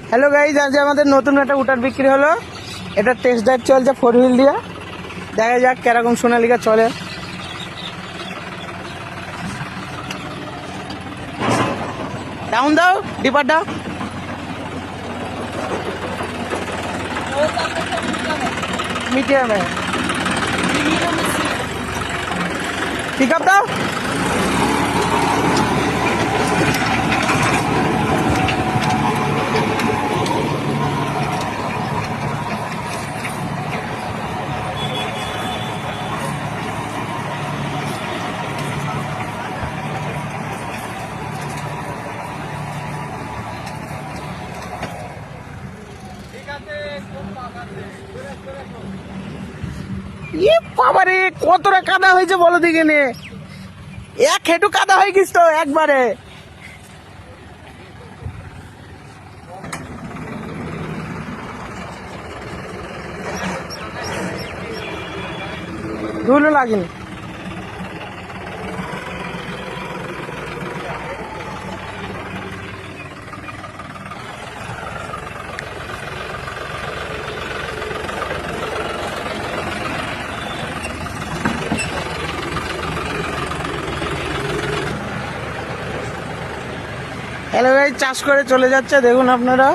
Hello guys, আজ আমাদের নতুন একটা উটার বিক্রি হলো। এটা টেস্ট ড্রাইভ চলছে 4 হুইল দিয়ে। দেখা যাক কিরকম সোনালিকা চলে। ডাউন দাও, ডিপার দাও। মিডিয়াম পিক আপ দাও। বাবারে কতটা কাদা হয়েছে বলো দিকে নে। এক হেঁটু কাদা হয়ে গেছ তো একবারে। ধুলো লাগেনি। হ্যালো ভাই, চাষ করে চলে যাচ্ছে, দেখুন আপনারা।